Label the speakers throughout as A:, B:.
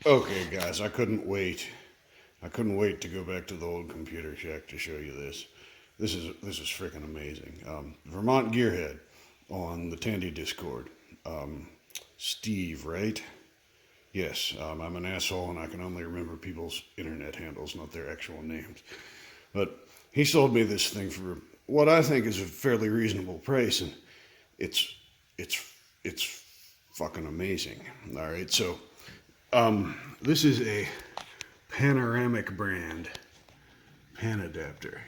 A: Okay, guys, I couldn't wait. I couldn't wait to go back to the old computer shack to show you this. This is freaking amazing. Vermont Gearhead on the Tandy Discord. Um, Steve, right? Yes, I'm an asshole and I can only remember people's internet handles, not their actual names. But he sold me this thing for what I think is a fairly reasonable price, and it's it's it's fucking amazing. All right, so this is a Panoramic-Brand Panadaptor.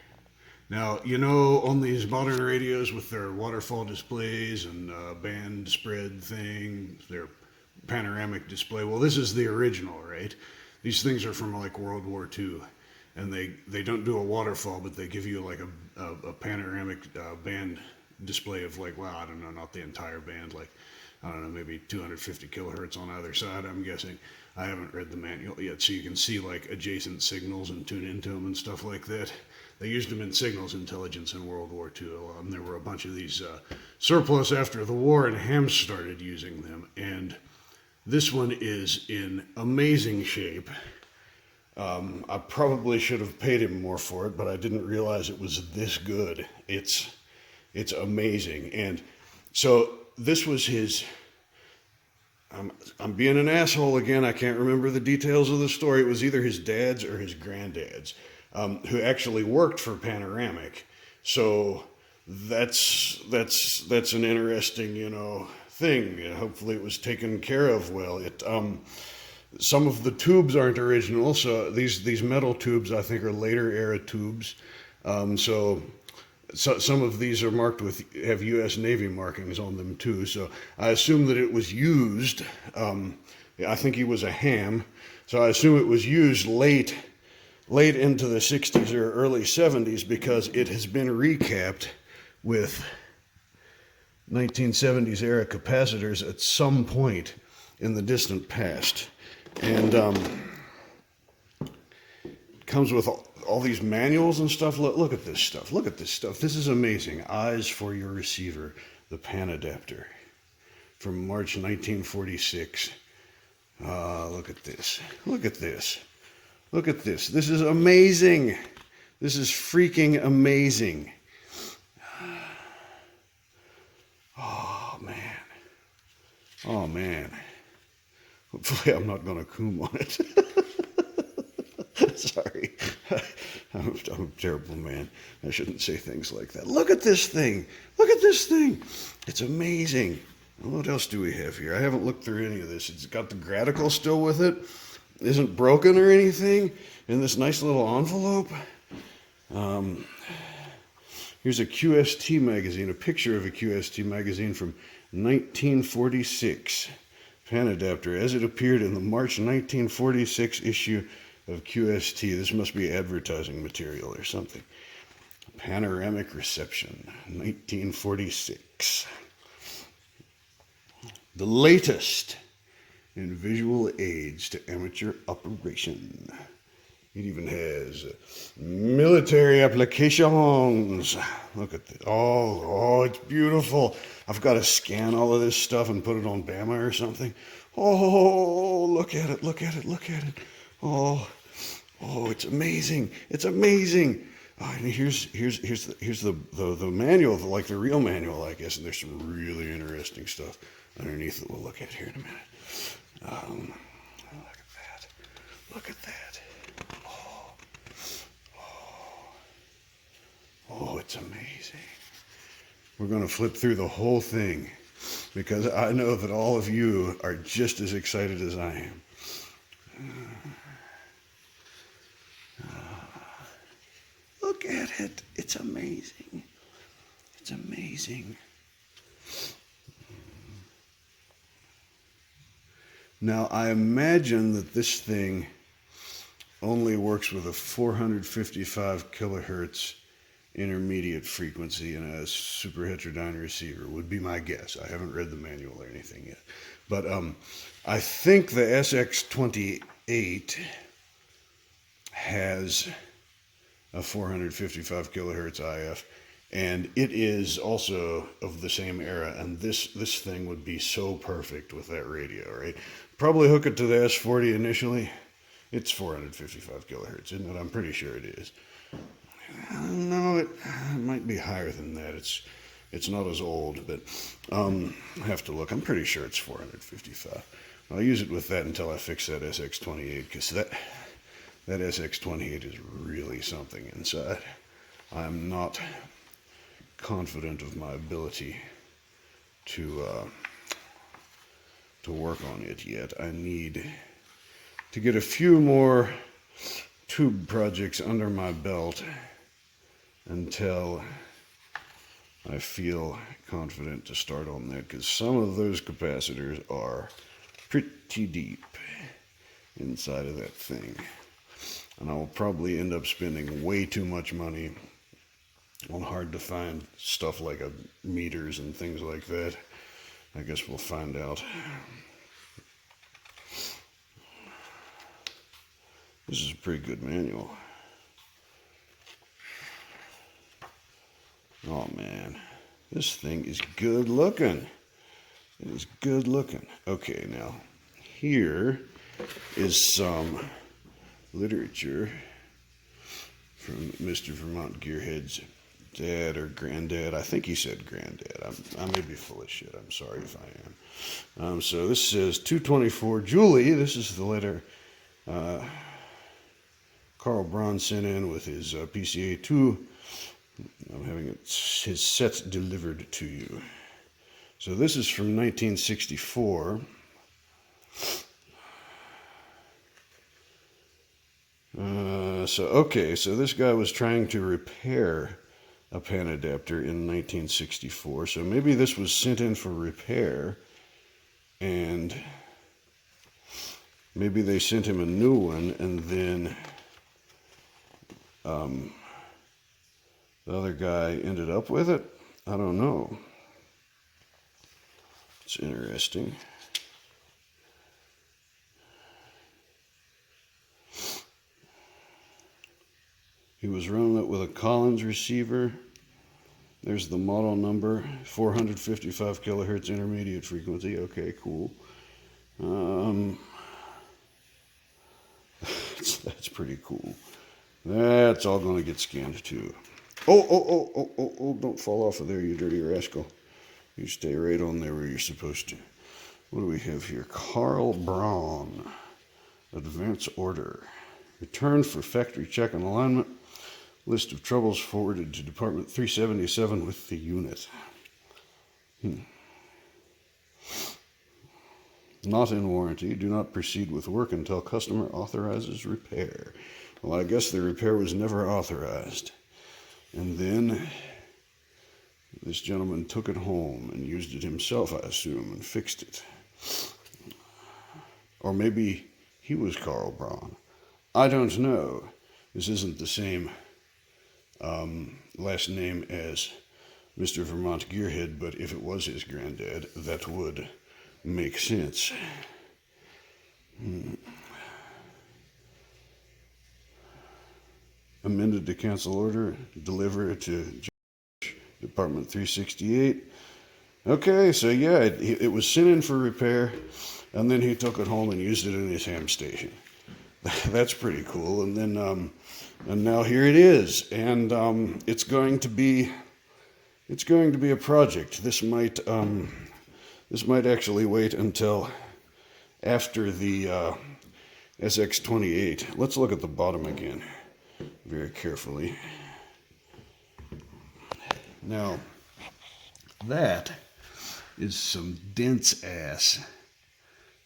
A: Now, you know, on these modern radios with their waterfall displays and band spread thing, their panoramic display. Well, this is the original, right? These things are from like World War II, and they don't do a waterfall, but they give you like a panoramic band display of like, wow, I don't know, not the entire band, like I don't know, maybe 250 kilohertz on either side, I'm guessing. I haven't read the manual yet, so you can see like adjacent signals and tune into them and stuff like that. They used them in signals intelligence in World War II. There were a bunch of these surplus after the war, and hams started using them. And this one is in amazing shape. I probably should have paid him more for it, but I didn't realize it was this good. It's amazing. And so this was his. I'm being an asshole again. I can't remember the details of the story. It was either his dad's or his granddad's, who actually worked for Panoramic. So that's an interesting, thing. Hopefully, it was taken care of well. Some of the tubes aren't original, so these metal tubes I think are later era tubes. So some of these are marked have U.S. Navy markings on them too. So I assume that it was used. I think he was a ham, so I assume it was used late into the 60s or early 70s because it has been recapped with 1970s era capacitors at some point in the distant past, and comes with all these manuals and stuff. Look at this stuff. Look at this stuff. This is amazing. Eyes for your receiver, the Panadaptor, from March 1946. Look at this. Look at this. Look at this. This is amazing. This is freaking amazing. Oh, man. Oh, man. Hopefully I'm not going to coom on it. Sorry. I'm a terrible man. I shouldn't say things like that. Look at this thing. Look at this thing. It's amazing. What else do we have here? I haven't looked through any of this. It's got the graticle still with it. Isn't broken or anything. In this nice little envelope. Here's a QST magazine, a picture of a QST magazine from 1946. Panadaptor, as it appeared in the March 1946 issue of QST. This must be advertising material or something. Panoramic Reception, 1946. The latest in visual aids to amateur operation. It even has military applications. Look at this. Oh, it's beautiful. I've got to scan all of this stuff and put it on Bama or something. Oh, look at it, look at it, look at it. Oh, it's amazing. It's amazing. Oh, and here's the manual, like the real manual, I guess. And there's some really interesting stuff underneath that we'll look at here in a minute. Look at that. Look at that. Oh, it's amazing. We're going to flip through the whole thing because I know that all of you are just as excited as I am. Look at it. It's amazing. It's amazing. Now, I imagine that this thing only works with a 455 kilohertz intermediate frequency in a super heterodyne receiver, would be my guess. I haven't read the manual or anything yet. But I think the SX28 has a 455 kilohertz IF, and it is also of the same era, and this thing would be so perfect with that radio, right? probably hook it to the S40 initially. It's 455 kilohertz, isn't it? I'm pretty sure it is. No, it might be higher than that. It's not as old, but I have to look. I'm pretty sure it's 455. I'll use it with that until I fix that SX28, because that SX28 is really something inside. I'm not confident of my ability to work on it yet. I need to get a few more tube projects under my belt until I feel confident to start on that, because some of those capacitors are pretty deep inside of that thing. And I will probably end up spending way too much money on hard to find stuff like meters and things like that. I guess we'll find out. This is a pretty good manual. Oh man, this thing is good looking. It is good looking. Okay, now here is some literature from Mr. Vermont Gearhead's dad or granddad. I think he said granddad. I may be full of shit. I'm sorry if I am. So this says 224 Julie. This is the letter Carl Braun sent in with his PCA-2. I'm having his sets delivered to you. So this is from 1964. So this guy was trying to repair a Panadaptor in 1964. So maybe this was sent in for repair, and maybe they sent him a new one, and then the other guy ended up with it. I don't know. It's interesting. He was running it with a Collins receiver. There's the model number, 455 kilohertz intermediate frequency. Okay, cool. That's pretty cool. That's all going to get scanned too. Oh, don't fall off of there, you dirty rascal. You stay right on there where you're supposed to. What do we have here? Carl Braun. Advance order. Return for factory check and alignment. List of troubles forwarded to Department 377 with the unit. Not in warranty. Do not proceed with work until customer authorizes repair. Well, I guess the repair was never authorized. And then this gentleman took it home and used it himself, I assume, and fixed it. Or maybe he was Carl Braun. I don't know. This isn't the same last name as Mr. Vermont Gearhead, but if it was his granddad, that would make sense. Amended to cancel order, deliver it to Department 368. Okay, so yeah, it was sent in for repair, and then he took it home and used it in his ham station. That's pretty cool. And then, and now here it is, and it's going to be a project. This might actually wait until after the SX28. Let's look at the bottom again very carefully. Now, that is some dense ass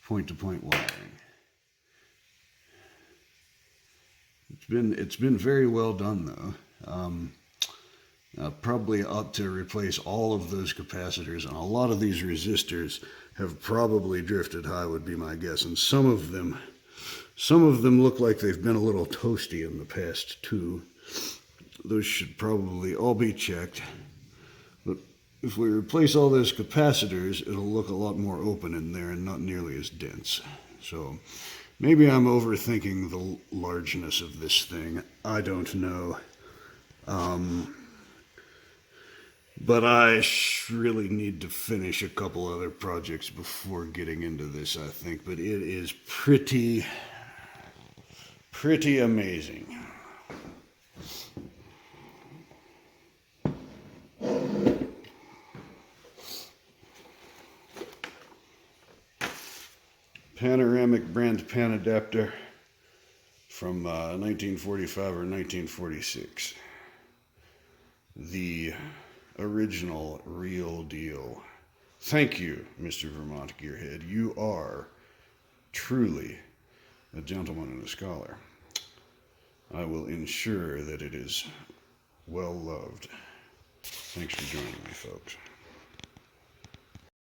A: point-to-point wiring. It's been very well done though. Probably ought to replace all of those capacitors, and a lot of these resistors have probably drifted high, would be my guess, and some of them look like they've been a little toasty in the past too. Those should probably all be checked. But if we replace all those capacitors, it'll look a lot more open in there and not nearly as dense. So maybe I'm overthinking the largeness of this thing. I don't know. But I really need to finish a couple other projects before getting into this, I think. But it is pretty amazing. Panoramic-Brand Panadaptor from 1945 or 1946. The original real deal. Thank you, Mr. Vermont Gearhead. You are truly a gentleman and a scholar. I will ensure that it is well loved. Thanks for joining me, folks.